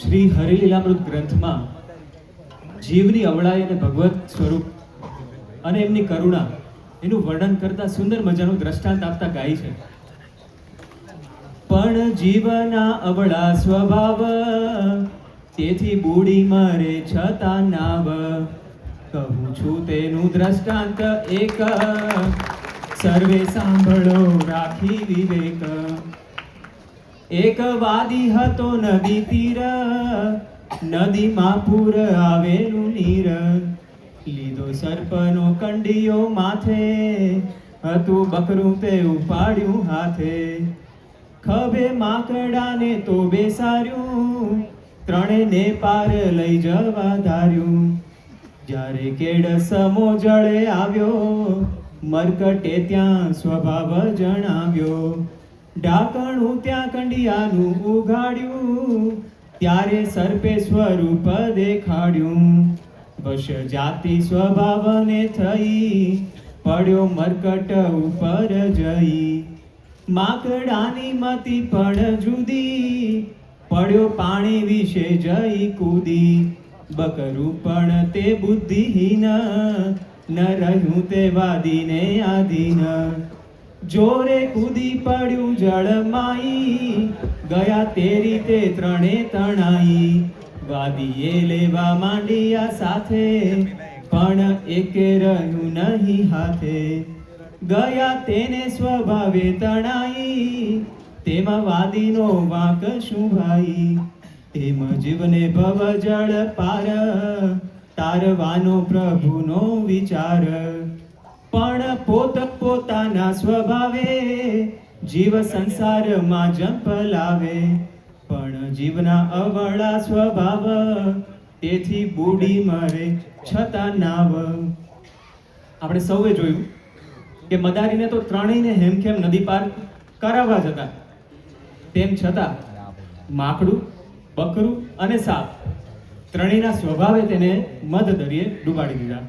શ્રી હરિલીલામૃત ગ્રંથમાં જીવની અવળાઈ અને ભગવત સ્વરૂપ અને એમની કરુણા એનું વર્ણન કરતા સુંદર મજાનું દ્રષ્ટાંત આપતા ગાય છે. પણ જીવના અવળા સ્વભાવ, તેથી બુડી મરે છતાં નાવ. કહું છું તેનું દ્રષ્ટાંત એક, સર્વે સાંભળો રાખી વિવેક. એક વાદી હતો નદી તીર, નદીમાં પૂર આવેલું નીર. લીધો સર્પનો કંડિયો માથે, હતું બકરું તે ઉપાડ્યું હાથે. ખભે માકડાને તો બેસાર્યું, ત્રણેયને પાર લઈ જવા ધાર્યું. જ્યારે કેડ સમો જળે આવ્યો, મરકટે ત્યાં સ્વભાવ જણાવ્યો. ઢાંકણું ત્યાં કંડિયાનું ઉઘાડ્યું, ત્યારે સર્પે સ્વરૂપ દેખાડ્યું. વશ જાતિ સ્વભાવને થઈ, પડ્યો મરકટ ઉપર જઈ. માકડાની મતિ પણ જુદી, પડ્યો પાણી વિશે જઈ કૂદી. બકરું પણ તે બુદ્ધિહીન, ન રહ્યું તે વાદીને આધીન. જોરે કૂદી પડ્યું જળમાઈ, ગયા તે રીતે ત્રણે તણાઈ. વાદીએ લેવા માંડ્યા સાથે, પણ એકે રહ્યું નહીં હાથે. ગયા તેને સ્વભાવે તણાઈ, તેમાં વાદીનો વાંક શું ભાઈ. તેમ જીવને ભવ જળ પાર, તારવાનો પ્રભુનો વિચાર. પણ પોત પોતાના સ્વભાવે, જીવ સંસારમાં જંપલાવે. પણ જીવના અવળા સ્વભાવ, તેથી બુડી મરે છતાં નાવ. આપણે સૌએ જોયું કે મદારીને તો ત્રણેયને હેમખેમ નદી પાર કરાવવા જતા, તેમ છતાં માકડું, બકરું અને સાપ ત્રણેયના સ્વભાવે તેને મધ દરિયે ડૂબાડી દીધા.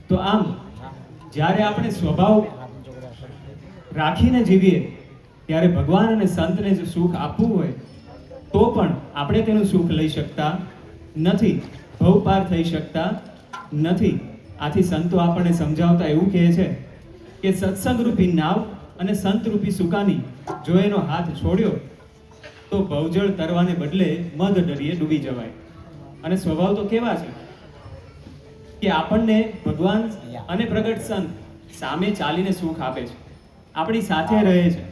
તો આમ જ્યારે આપણે સ્વભાવ રાખીને જીવીએ, ત્યારે ભગવાન અને સંતને જો સુખ આપવું હોય તો પણ આપણે તેનું સુખ લઈ શકતા નથી, ભવ પાર થઈ શકતા નથી. આથી સંતો આપણને સમજાવતા એવું કહે છે કે સત્સંગ રૂપી નાવ અને સંત રૂપી સુકાની જો એનો હાથ છોડ્યો, તો ભવજળ તરવાને બદલે મધ દરિયે ડૂબી જવાય. અને સ્વભાવ તો કેવા છે કે આપણને ભગવાન અને પ્રગટ સંત સામે ચાલીને સુખ આપે છે, આપણી સાથે રહે છે,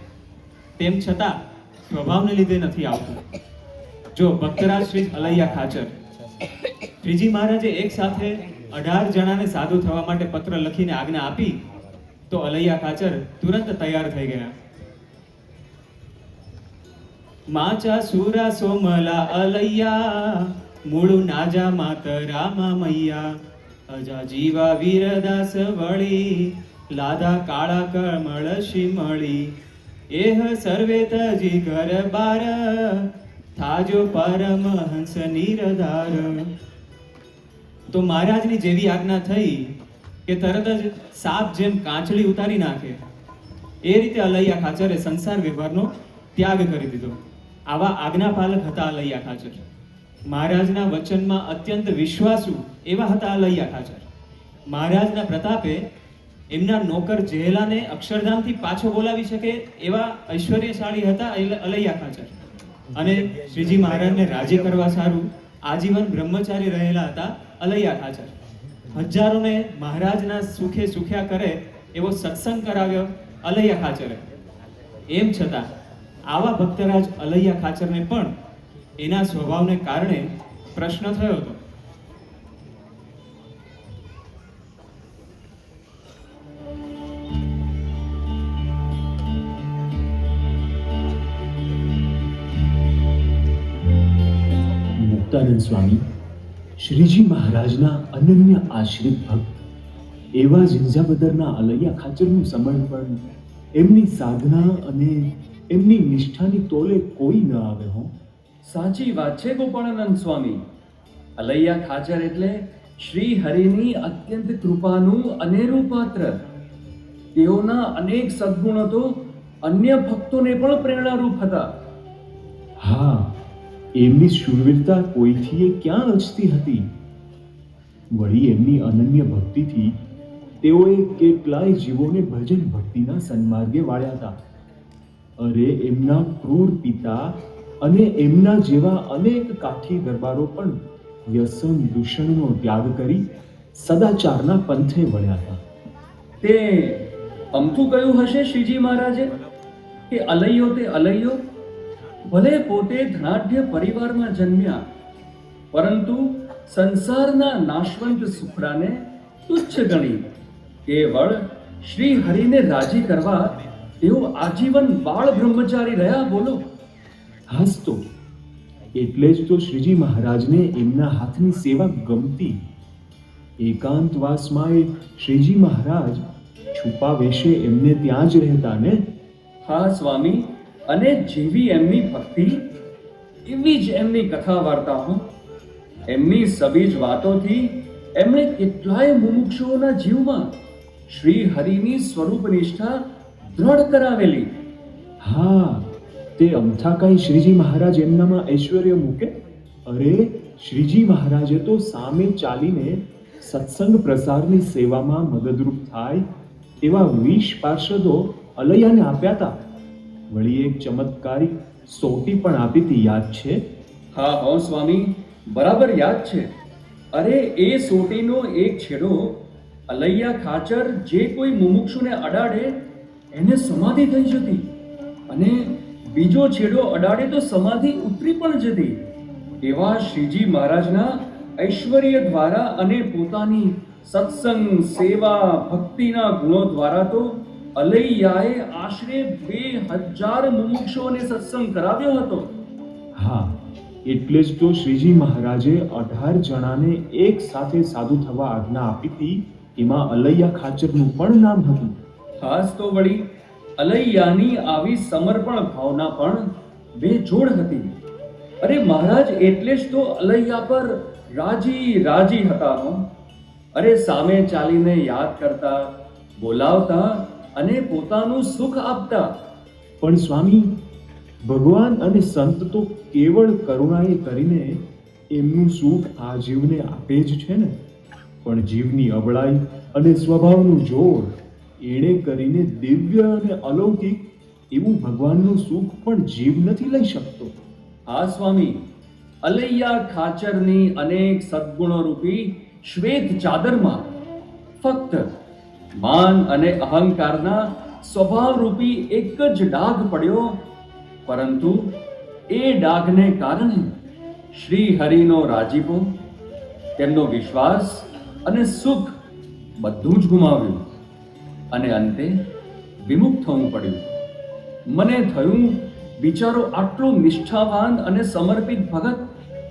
તેમ છતાં સ્વભાવને લીધે નથી આવતું. જો ભક્તરાજ શ્રી અલૈયા ખાચર, શ્રીજી મહારાજે એક સાથે 18 જણાને સાધુ થવા માટે પત્ર લખીને આજ્ઞા આપી, તો અલૈયા ખાચર તુરંત તૈયાર થઈ ગયા. માચા સુરા સોમલા અલૈયા, મૂળ નાજા માતરા મૈયા. અજા જીવા વીરદાસ વળી, લાધા કાળા કમળ શિમળી. એહ સર્વે તજી ઘર બાર, થાજો પરમહંસ નિરધાર. તો મહારાજની જેવી આજ્ઞા થઈ કે તરત જ સાપ જેમ કાંચળી ઉતારી નાખે, એ રીતે અલૈયા ખાચરે સંસાર વ્યવહારનો ત્યાગ કરી દીધો. આવા આજ્ઞાપાલક હતા અલૈયા ખાચર. મહારાજના વચનમાં અત્યંત વિશ્વાસુ એવા હતા અલૈયા ખાચર. મહારાજના પ્રતાપે એમના નોકર જેહલાને અક્ષરધામથી પાછો બોલાવી શકે એવા ઐશ્વર્યશાળી હતા અલૈયા ખાચર. અને શ્રીજી મહારાજને રાજી કરવા સારું આજીવન બ્રહ્મચારી રહેલા હતા અલૈયા ખાચર. હજારોને મહારાજના સુખે સુખ્યા કરે એવો સત્સંગ કરાવ્યો અલૈયા ખાચરે. એમ છતાં આવા ભક્તરાજ અલૈયા ખાચરને પણ એના સ્વભાવને કારણે પ્રશ્ન થયો હતો. મુક્તાનંદ સ્વામી શ્રીજી મહારાજના અનન્ય આશ્રિત ભક્ત એવા ઝિંઝાબદરના અલૈયા ખાચરનું સમર્પણ, એમની સાધના અને એમની નિષ્ઠાની તોલે કોઈ ન આવે. હો, સાચી વાત છે ગોપાળાનંદ સ્વામી. અલૈયા ખાચર એટલે શ્રી હરિની અત્યંત કૃપાનું અનેરું પાત્ર. તેઓના અનેક સદ્ગુણો તો અન્ય ભક્તોને પણ પ્રેરણારૂપ હતા. હા, એમની શૂરવીરતા કોઈથી ક્યાં અચતી હતી. વળી એમની અનન્ય ભક્તિથી તેઓએ કેટલાય જીવોને ભજન ભક્તિના સન્માર્ગે વાળ્યા હતા. અરે એમના ક્રૂર પિતા અને એમના જેવા અનેક કાઠી દરબારો પણ વ્યસન દૂષણનો ત્યાગ કરી સદાચારના પંથે વળ્યા હતા. તે અમથું કયું હશે શ્રીજી મહારાજે કે અલૈયો તે અલૈયો? ભલે પોતે ધનાઢ્ય પરિવારમાં જન્મ્યા, પરંતુ સંસારના નાશવંત સુખડાને તુચ્છ ગણી કેવળ શ્રી હરિને રાજી કરવા તેઓ આજીવન બાળ બ્રહ્મચારી રહ્યા. બોલો. હાસ તો એટલે જ તો શ્રીજી મહારાજને એમના હાથની સેવા ગમતી. એકાંતવાસમાં શ્રીજી મહારાજ છુપા વેશે એમને ત્યાં જ રહેતા ને. હા સ્વામી, અને જેવી એમની ભક્તિ એવી જ એમની કથા વાર્તાઓ. એમની સબીજ વાતોથી એમણે કેટલાય મુમુક્ષુઓના જીવમાં શ્રી હરિની સ્વરૂપ નિષ્ઠા દ્રઢ કરાવેલી. હા, તે અમથા કઈ શ્રીજી મહારાજ એમનામાં ઐશ્વર્ય મૂકે? અરે શ્રીજી મહારાજે તો સામે ચાલીને સત્સંગ પ્રસારની સેવામાં મદદરૂપ થાય એવા 20 પાર્ષદો અલૈયાને આપ્યા હતા. વળી એક ચમત્કારિક સોટી પણ આપી હતી, યાદ છે? હા હો સ્વામી, બરાબર યાદ છે. અરે એ સોટીનો એક છેડો અલૈયા ખાચર જે કોઈ મુમુક્ષુને અડાડે એને સમાધિ થઈ જતી, અને બીજો છેડો અડાડે તો સમાધિ ઉતરી પણ જતી. એવા શ્રીજી મહારાજના ઐશ્વર્ય દ્વારા અને પોતાની સત્સંગ સેવા ભક્તિના ગુણો દ્વારા તો અલૈયાએ આશરે 2000 મુમુક્ષુઓને સત્સંગ કરાવ્યો હતો. હા, એટલે જ તો શ્રીજી મહારાજે 18 જણાને એક સાથે સાધુ થવા આજ્ઞા આપી હતી. એમાં અલૈયા ખાચરનું પણ નામ હતું. ખાસ તો વળી અલૈયાની આવી સમર્પણ ભાવના પણ બેજોડ હતી. અરે મહારાજ એટલે જ તો અલૈયા પર રાજી રાજી હતા હો. અરે સામે ચાલીને યાદ કરતા, બોલાવતા અને પોતાનું સુખ આપતા. પણ સ્વામી, ભગવાન અને સંત તો કેવળ કરુણાએ કરીને એમનું સુખ આ જીવને આપે જ છે ને. પણ જીવની અબળાઈ અને સ્વભાવનું જોર એણે કરીને દિવ્ય અને અલૌકિક એવું ભગવાનનું સુખ પણ જીવ નથી લઈ શકતો. હા સ્વામી, અલૈયા ખાચરની અનેક સદ્ગુણો રૂપી શ્વેત ચાદરમાં ફક્ત માન અને અહંકારના સ્વભાવ રૂપી એક જ ડાઘ પડ્યો, પરંતુ એ ડાઘને કારણે શ્રી હરિનો રાજીપો, તેમનો વિશ્વાસ અને સુખ બધું જ ગુમાવ્યું, અને અંતે વિમુખ થવું પડ્યું. મને થયું બિચારો આટલો નિષ્ઠાવાન અને સમર્પિત ભગત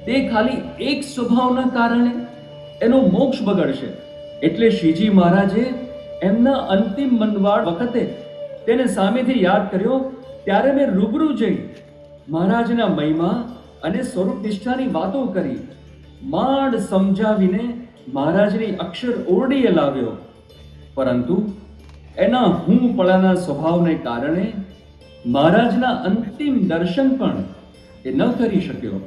તે ખાલી એક સ્વભાવના કારણે એનો મોક્ષ બગડશે. એટલે શ્રીજી મહારાજે એમના અંતિમ મનવાળ વખતે તેને સામેથી યાદ કર્યો. ત્યારે મેં રૂબરૂ જઈ મહારાજના મહિમા અને સ્વરૂપ નિષ્ઠાની વાતો કરી. માંડ સમજાવીને મહારાજની અક્ષર ઓરડીએ લાવ્યો, પરંતુ એના હું પળાના સ્વભાવને કારણે મહારાજના અંતિમ દર્શન પણ એ ન કરી શક્યો.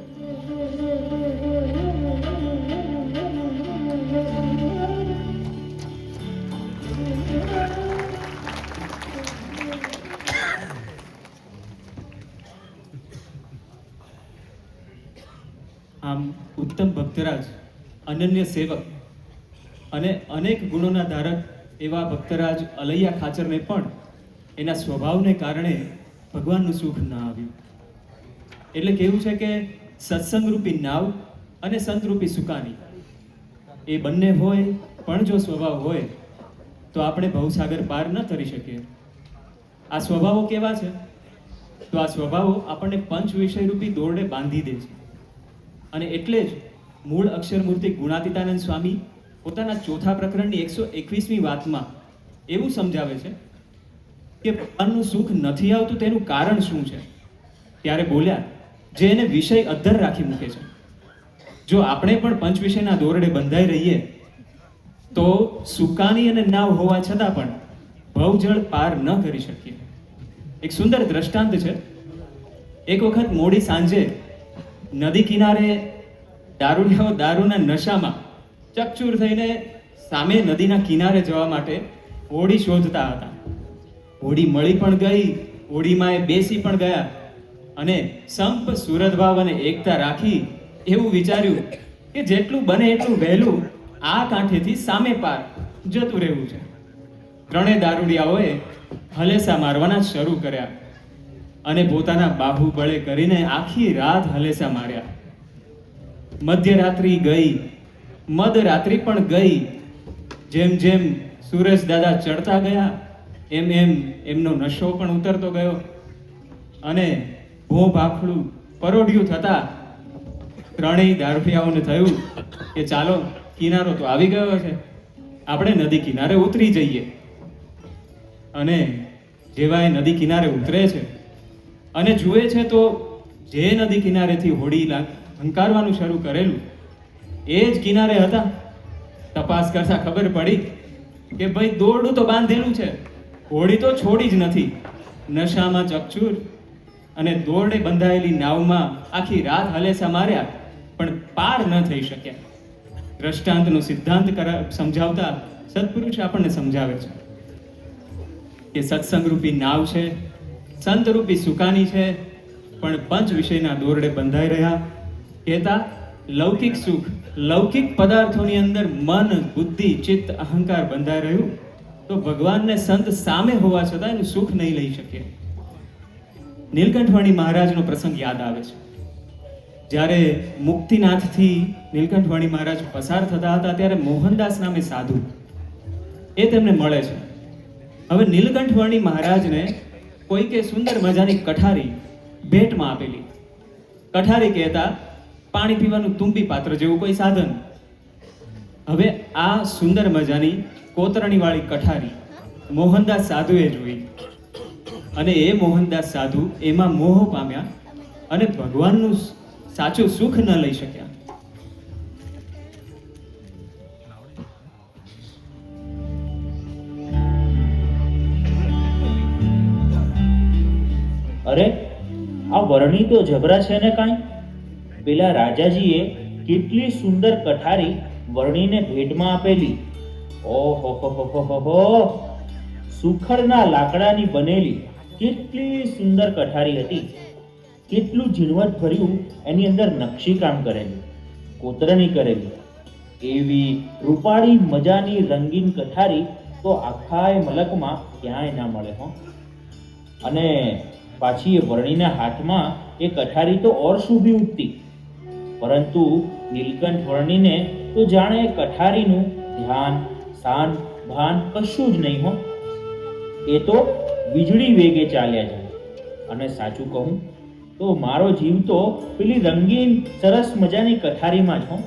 આમ ઉત્તમ ભક્તરાજ, અનન્ય સેવક અને અનેક ગુણોના ધારક એવા ભક્તરાજ અલૈયા ખાચરને પણ એના સ્વભાવને કારણે ભગવાનનું સુખ ના આવ્યું. એટલે કેવું છે કે સત્સંગરૂપી નાવ અને સંતરૂપી સુકાની એ બંને હોય પણ જો સ્વભાવ હોય તો આપણે ભવસાગર પાર ન કરી શકીએ. આ સ્વભાવો કેવા છે? તો આ સ્વભાવો આપણને પંચ વિષયરૂપી દોરડે બાંધી દે છે. અને એટલે જ મૂળ અક્ષરમૂર્તિ ગુણાતીતાનંદ સ્વામી પોતાના ચોથા પ્રકરણની 121મી વાતમાં એવું સમજાવે છે કે ભગવાનનું સુખ નથી આવતું તેનું કારણ શું છે. ત્યારે બોલ્યા, જે એને વિષય અધ્ધર રાખી મૂકે છે. જો આપણે પણ પંચ વિષયના દોરડે બંધાઈ રહીએ તો સુકાની અને નાવ હોવા છતાં પણ ભવજળ પાર ન કરી શકીએ. એક સુંદર દ્રષ્ટાંત છે. એક વખત મોડી સાંજે નદી કિનારે દારૂડિયાઓ દારૂના નશામાં ચકચૂર થઈને સામે નદીના કિનારે જવા માટે હોડી શોધતા હતા. હોડી મળી પણ ગઈ, હોડીમાં એ બેસી પણ ગયા અને સંપ સુરતભાવ અને એકતા રાખી એવું વિચાર્યું કે જેટલું બને એટલું વહેલું આ કાંઠેથી સામે પાર જતું રહેવું છે. ત્રણેય દારૂડિયાઓએ હલેસા મારવાના શરૂ કર્યા અને પોતાના બાહુબળે કરીને આખી રાત હલેસા માર્યા. મધ્યરાત્રિ ગઈ, મધરાત્રિ પણ ગઈ. જેમ જેમ સૂરજ દાદા ચડતા ગયા એમ એમ એમનો નશો પણ ઉતરતો ગયો અને ભો ભાખડું પરોઢિયું થતા ત્રણેય દારૂડિયાઓને થયું કે ચાલો કિનારો તો આવી ગયો છે, આપણે નદી કિનારે ઉતરી જઈએ. અને જેવા એ નદી કિનારે ઉતરે છે અને જુએ છે તો જે નદી કિનારેથી હોડી હંકારવાનું શરૂ કરેલું એ જ કિનારે હતા. તપાસ કરતા ખબર પડી કે ભાઈ દોરડું તો બાંધેલું છે, હોડી તો છોડી જ નથી. નશામાં ચકચૂર અને દોરડે બંધાયેલી નાવમાં આખી રાત હલેસા માર્યા પણ પાર ન થઈ શક્યા. દ્રષ્ટાંતનો સિદ્ધાંત સમજાવતા સત્પુરુષ આપણને સમજાવે છે કે સત્સંગરૂપી નાવ છે, સંતરૂપી સુકાની છે, પણ પંચ વિષયના દોરડે બંધાઈ રહ્યા. કહેતા લૌકિક સુખ, લૌકિક પદાર્થોની અંદર મન, બુદ્ધિ, ચિત્ત, અહંકાર બંધાઈ રહ્યું તો ભગવાનને સંત સામે હોવા છતાં એનું સુખ નહીં લઈ શકે. નીલકંઠવાણી મહારાજનો પ્રસંગ યાદ આવે છે. જ્યારે મુક્તિનાથથી નીલકંઠવાણી મહારાજ પસાર થતા હતા ત્યારે મોહનદાસ નામે સાધુ એ તેમને મળે છે. હવે નીલકંઠવાણી મહારાજને કોઈકે સુંદર મજાની કઠારી ભેટમાં આપેલી. કઠારી કહેતા પાણી પીવાનું તુંબી પાત્ર જેવું કોઈ સાધન. હવે આ સુંદર મજાની કોતરણી વાળી કઠારી મોહનદાસ સાધુએ જોઈ અને એ મોહનદાસ સાધુ એમાં મોહ પામ્યા અને ભગવાનનું સાચું સુખ ન લઈ શક્યા. અરે આ વરણી તો જબરા છે ને કાંઈ. પેલા રાજાજીએ કેટલી સુંદર કઠારી વરણીને ભેટમાં આપેલી. ઓહો હો હો, સુખડના લાકડાની બનેલી કેટલી સુંદર કઠારી હતી. કેટલું ઝીણવટ ભર્યું એની અંદર નકશીકામ કરેલું, કોતરણી કરેલી. એવી રૂપાળી મજાની રંગીન કઠારી તો આખા મલકમાં ક્યાંય ના મળે હો. અને પાછી એ વરણીના હાથમાં એ કઠારી તો ઓર શોભી ઉઠતી. પરંતુ નીલકંઠ વર્ણીને તો જાણે કઠારીનું ધ્યાન, શાન, ભાન કશું જ નહીં હો. એ તો વીજળી વેગે ચાલ્યા જાય. અને સાચું કહું તો મારો જીવ તો પેલી રંગીન સરસ મજાની કઠારીમાં જ હો.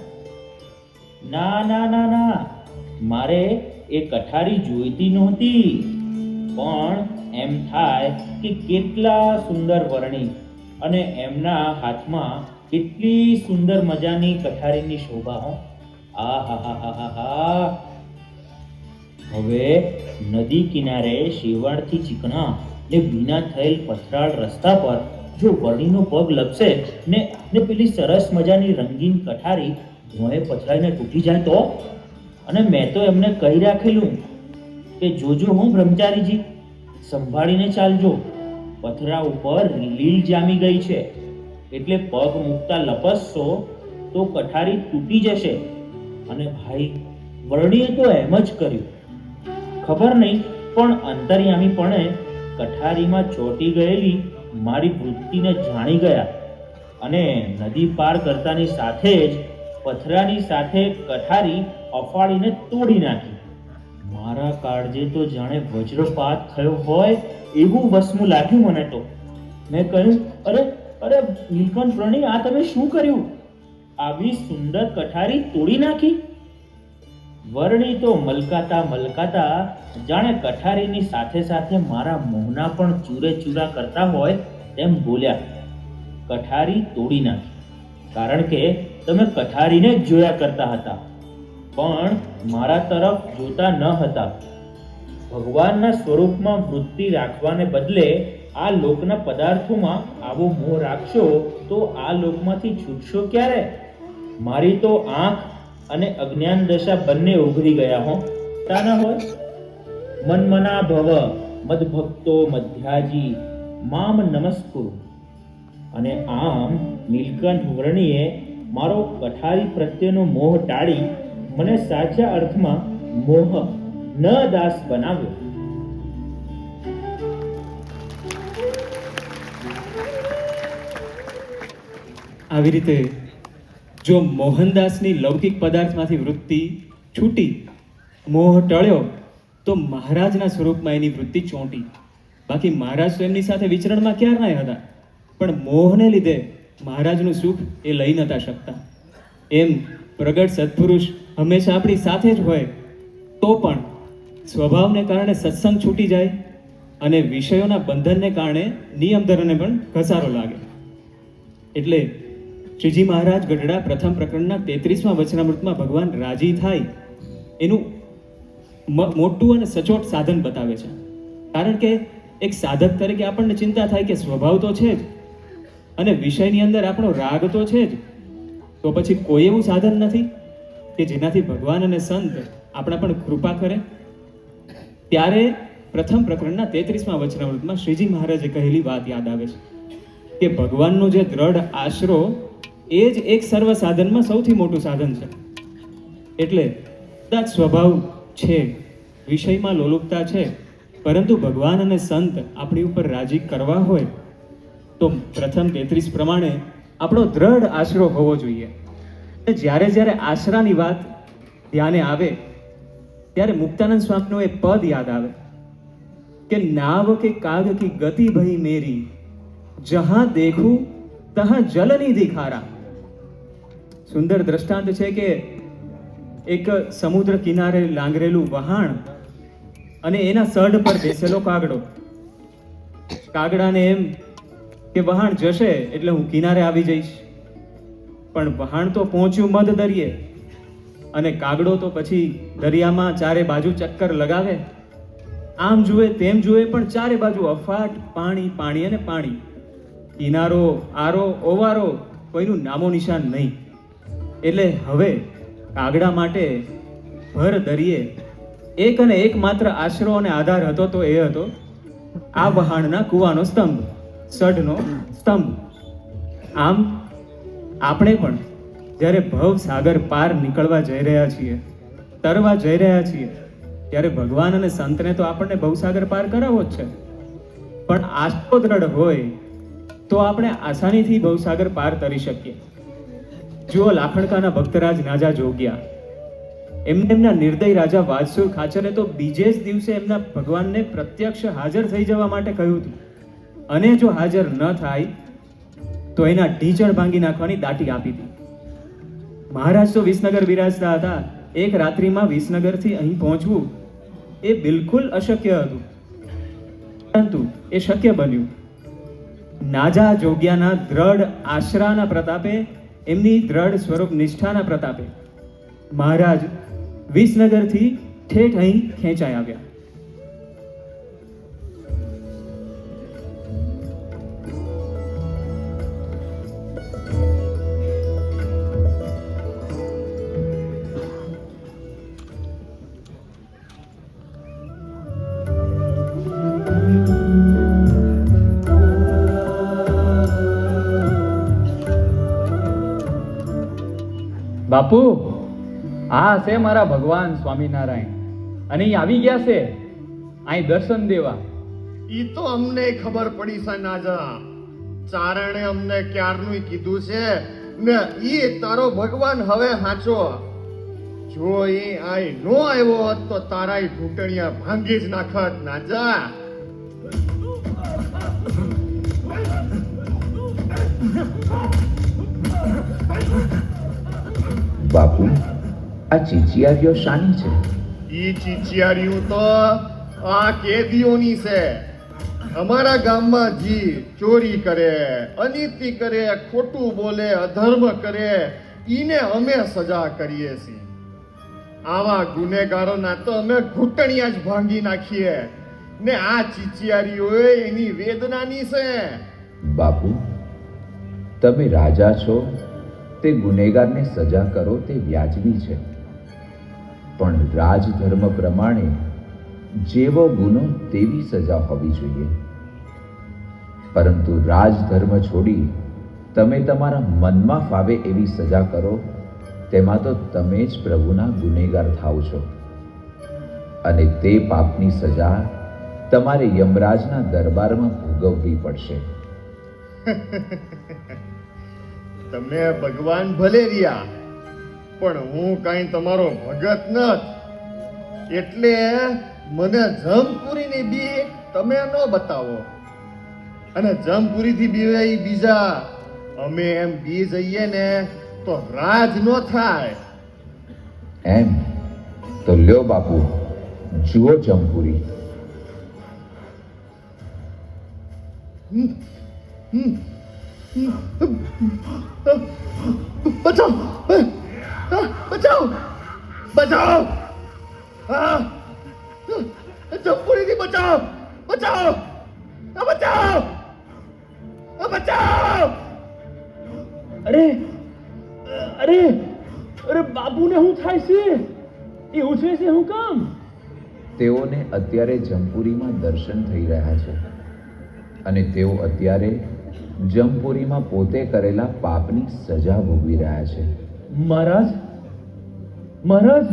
ના ના ના ના, મારે એ કઠારી જોઈતી નહોતી, પણ એમ થાય કે કેટલા સુંદર વર્ણી અને એમના હાથમાં કેટલી સુંદર મજાની કઠારીની શોભા હો. આ હા હા હા હા હા. હવે નદી કિનારે શેવાળથી ચીકણા ને ભીના થયેલ પથરાળ રસ્તા પર જો વર્ણીનો પગ લપસે ને પેલી સરસ મજાની રંગીન કઠારી ધોએ પથરાઈને તૂટી જાય તો? અને મેં તો એમને કહી રાખેલું કે જોજો હું બ્રહ્મચારીજી, સંભાળીને ચાલજો, પથરા ઉપર લીલ જામી ગઈ છે, એટલે પગ મૂકતા લપસશો તો કઠારી તૂટી જશે. અને ભાઈ વર્ણીએ તો એમ જ કર્યું. ખબર નહીં પણ અંતર્યામીપણે કઠારીમાં ચોંટી ગયેલી મારી વૃત્તિને જાણી ગયા અને નદી પાર કરતાની સાથે જ પથરાની સાથે કઠારી અફાડીને તોડી નાખી. મારા કાળજે તો જાણે વજ્રપાત થયો હોય એવું વસમું લાગ્યું મને તો. મેં કહ્યું, અરે અરે નીલકંઠ વર્ણી, આ તમે શું કર્યું? આવી સુંદર કઠારી તોડી નાખી? વર્ણી તો મલકાતા મલકાતા જાણે કઠારીની સાથે સાથે મારા મોહના પણ ચૂરે ચૂરા કરતા હોય તેમ બોલ્યા, કઠારી તોડી નાખી કારણ કે તમે કઠારીને જ જોયા કરતા હતા, પણ મારા તરફ જોતા ન હતા. ભગવાનના સ્વરૂપમાં વૃત્તિ રાખવાને બદલે આ લોકના પદાર્થોમાં આવો મોહ રાખશો તો આ લોકમાંથી છૂટશો ક્યારે? મારી તો આંખ અને અજ્ઞાન દશા બંને ઉઘડી ગયા હો. તાના હોય મનમના ભવ મદભક્તો મધ્યાજી મામ નમસ્કુરુ. અને આમ નીલકંઠ વર્ણીએ મારો કઠારી પ્રત્યેનો મોહ ટાળી મને સાચા અર્થમાં મોહ ન દાસ બનાવ્યો. આવી રીતે જો મોહનદાસની લૌકિક પદાર્થમાંથી વૃત્તિ છૂટી, મોહ ટળ્યો, તો મહારાજના સ્વરૂપમાં એની વૃત્તિ ચોંટી. બાકી મહારાજ તો એમની સાથે વિચરણમાં ક્યારનાય હતા, પણ મોહને લીધે મહારાજનું સુખ એ લઈ નતા શકતા. એમ પ્રગટ સત્પુરુષ હંમેશા આપણી સાથે જ હોય તો પણ સ્વભાવને કારણે સત્સંગ છૂટી જાય અને વિષયોના બંધનને કારણે નિયમ ધરને પણ ઘસારો લાગે. એટલે શ્રીજી મહારાજ ગઢડા પ્રથમ પ્રકરણના 33મા વચનામૃતમાં ભગવાન રાજી થાય એનું મોટું અને સચોટ સાધન બતાવે છે. કારણ કે એક સાધક તરીકે આપણને ચિંતા થાય કે સ્વભાવ તો છે જ અને વિષયની અંદર આપણો રાગ તો છે જ, તો પછી કોઈ એવું સાધન નથી કે જેનાથી ભગવાન અને સંત આપણા પણ કૃપા કરે. ત્યારે પ્રથમ પ્રકરણના 33મા વચનામૃતમાં શ્રીજી મહારાજે કહેલી વાત યાદ આવે છે કે ભગવાનનો જે દ્રઢ આશરો એ જ એક સર્વ સાધનમાં સૌથી મોટું સાધન છે. એટલે કદાચ સ્વભાવ છે, વિષયમાં લોલુપતા છે, પરંતુ ભગવાન અને સંત આપણી ઉપર રાજી કરવા હોય તો પ્રથમ 33 પ્રમાણે આપણો દ્રઢ આશરો હોવો જોઈએ. જ્યારે જ્યારે આશરાની વાત ધ્યાને આવે ત્યારે મુક્તાનંદ સ્વામીનું એ પદ યાદ આવે કે નાવ કે કાગ કી ગતિ ભઈ મેરી, જહાં દેખું તહાં જલનિધિ ખારા. સુંદર દ્રષ્ટાંત છે કે એક સમુદ્ર કિનારે લાંગરેલું વહાણ અને એના સઢ પર બેસેલો કાગડો. કાગડાને એમ કે વહાણ જશે એટલે હું કિનારે આવી જઈશ, પણ વહાણ તો પહોંચ્યું મધ દરિયે અને કાગડો તો પછી દરિયામાં ચારે બાજુ ચક્કર લગાવે, આમ જુએ તેમ જુએ, પણ ચારે બાજુ અફાટ પાણી પાણી અને પાણી. કિનારો આરો ઓવારો કોઈનું નામો નિશાન નહીં. એટલે હવે કાગડા માટે ભર દરિયે એક અને એક માત્ર આશરો અને આધાર હતો તો એ હતો આ વહાણના કૂવાનો સ્તંભ, સઢનો સ્તંભ. આમ આપણે પણ જ્યારે ભવ સાગર પાર નીકળવા જઈ રહ્યા છીએ, તરવા જઈ રહ્યા છીએ, ત્યારે ભગવાન અને સંતને તો આપણને ભવસાગર પાર કરાવવો જ છે, પણ આશરો દ્રઢ હોય તો આપણે આસાનીથી ભવસાગર પાર તરી શકીએ. જુઓ લાખણકાના ભક્તરાજ નાજા જોગ્યા, એમના નિર્દય રાજા વાજસુર ખાચરે તો બીજે જ દિવસે એમના ભગવાનને પ્રત્યક્ષ હાજર થઈ જવા માટે કહ્યું હતું, અને જો હાજર ન થાય તો એના ઢીંચણ ભાંગી નાખવાની દાટી આપી હતી. મહારાજ તો વિસનગર બિરાજતા હતા, એક રાત્રિમાં વિસનગરથી અહીં પહોંચવું એ બિલકુલ અશક્ય હતું, પરંતુ એ શક્ય બન્યું. નાજા જોગ્યાના દ્રઢ આશરાના પ્રતાપે, એમની દ્રઢ સ્વરૂપ નિષ્ઠાના પ્રતાપે મહારાજ વિસનગરથી ઠેઠ અહીં ખેંચાઈ આવ્યા. બાપુ, આ છે મારા ભગવાન સ્વામિનારાયણ, અને અહીં આવી ગયા છે અહીં દર્શન દેવા. ઈ તો અમને ખબર પડી છે નાજા, ચારણે અમને ક્યારનું કીધું છે ને ઈ તારો ભગવાન હવે હાચો. જો એ આય નો આવ્યો હોત તો તારાય ઘૂંટણિયા ભાંગી જ નાખત નાજા. બાપુ, આ ચીચિયારીઓ શાની છે? ઈ ચીચિયારીયું તો આ કેદીઓની છે. અમારા ગામમાં જી ચોરી કરે, અનીતિ કરે, ખોટું બોલે, અધર્મ કરે, ઈને અમે સજા કરીએ છીએ. આવા ગુનેગારોના તો અમે ઘૂંટણિયા જ ભાંગી નાખીએ. ને આ ચીચિયારીઓ એની વેદનાની છે. બાપુ, તમે રાજા છો, તે ગુનેગારને સજા કરો તે વ્યાજબી છે, પણ રાજધર્મ પ્રમાણે જેવો ગુનો તેવી સજા હોવી જોઈએ. પરંતુ રાજધર્મ છોડી તમે તમારા મનમાં ફાવે એવી સજા કરો, તેમાં તો તમે જ પ્રભુના ગુનેગાર થાવ છો, અને તે પાપની સજા તમારે યમરાજના દરબારમાં ભોગવવી પડશે. તમે ભગવાન ભલે રહ્યા, પણ હું કાંઈ તમારો ભગત નથ. એટલે મને જમપુરીની બીક તમે ન બતાવો. અને જમપુરીથી બીવે ઈ બીજા, અમે એમ બી જઈએ ને તો રાજ નો થાય. એમ તો લ્યો બાપુ, જુઓ જમપુરી. બચાવ, બચાવ, બચાવ, જમપુરીથી બચાવ, બચાવ, બચાવ, બચાવ. અરે અરે અરે બાપુને શું થાય છે? એ ઉઠે છે હું કામ? તેઓને અત્યારે જમપુરીમાં દર્શન થઈ રહ્યા છે, અને તેઓ અત્યારે જમપુરીમાં પોતે કરેલા પાપની સજા ભોગવી રહ્યા છે. મહારાજ, મહારાજ,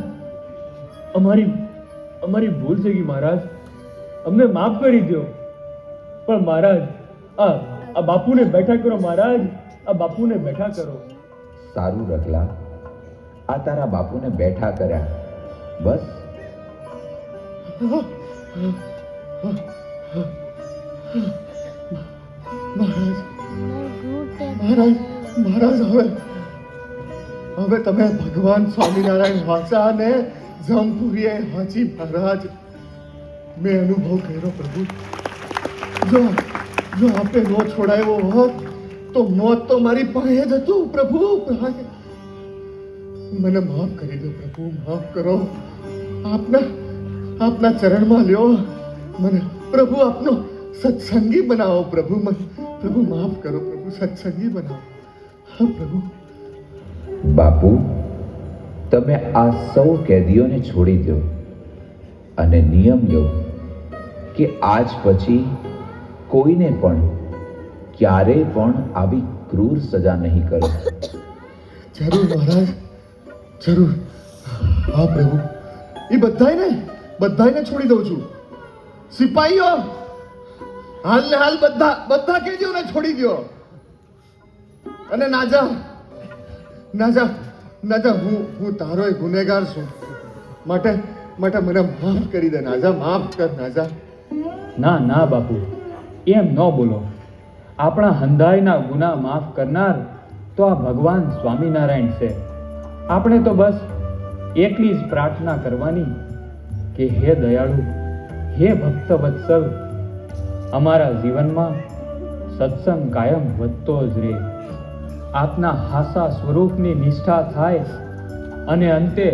અમારી ભૂલ થઈ ગઈ મહારાજ, અમને માફ કરી દો. પણ મહારાજ, આ બાપુને બેઠા કરો મહારાજ, આ બાપુને બેઠા કરો. સારું રખલા, આ તારા બાપુને બેઠા કર્યા, બસ. મહારાજ, મહારાજ, હવે તમે ભગવાન સ્વામિનારાયણ વાંચા ને જમપુરીએ હાચી. મહારાજ, મેં અનુભવ કર્યો પ્રભુ. જો આપે નો છોડાયો હોત તો મોત તો મારી પાસે જ હતું પ્રભુ. મને માફ કરી દો પ્રભુ, માફ કરો. આપના ચરણમાં લ્યો મને પ્રભુ. આપનો સત્સંગી બનાવો પ્રભુ. મને પ્રભુ માફ કરો પ્રભુ, સત્સંગી બનાવો. હા પ્રભુ. બાપુ, તમે આ સૌ કેદીઓને છોડી દો અને નિયમ લો કે આજ પછી કોઈને પણ ક્યારેય પણ આવી ક્રૂર સજા નહીં કરો. જરૂર મહારાજ, જરૂર. હા પ્રભુ, એ બધાને છોડી દઉં છું. સિપાહીઓ, હાલ ને હાલ બધા કેદીઓને છોડી દો. અને નાજા, હું તારોય ગુનેગાર છું. માટે મને માફ કરી દે નાજા, માફ કર નાજા. ના બાપુ, એમ ન બોલો. આપણા હંધાઈના ગુના માફ કરનાર તો આ ભગવાન સ્વામિનારાયણ છે. આપણે તો બસ એટલી જ પ્રાર્થના કરવાની કે હે દયાળુ, હે ભક્ત વત્સલ, અમારા જીવનમાં સત્સંગ કાયમ વધતો જ રહે, આપના હાસા સ્વરૂપની નિષ્ઠા થાય, અને અંતે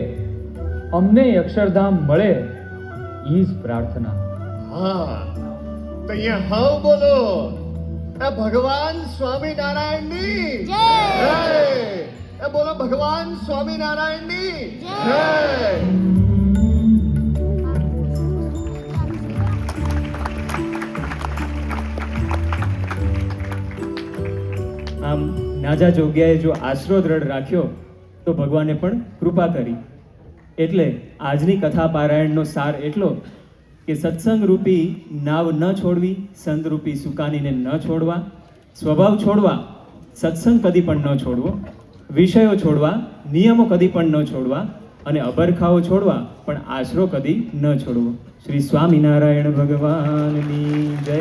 અમને અક્ષરધામ મળે, ઈ જ પ્રાર્થના. હા, તો અહીંયા હાવ બોલો, એ ભગવાન સ્વામિનારાયણની જય. એ બોલો ભગવાન સ્વામિનારાયણની જય. આમ નાજા જોગ્યાએ જો આશરો દ્રઢ રાખ્યો તો ભગવાને પણ કૃપા કરી. એટલે આજની કથા પારાયણનો સાર એટલો કે સત્સંગ રૂપી નાવ ન છોડવી, સંત રૂપી સુકાનીને ન છોડવા, સ્વભાવ છોડવા, સત્સંગ કદી પણ ન છોડવો, વિષયો છોડવા, નિયમો કદી પણ ન છોડવા, અને અબરખાઓ છોડવા, પણ આશરો કદી ન છોડવો. શ્રી સ્વામિનારાયણ ભગવાનની જય.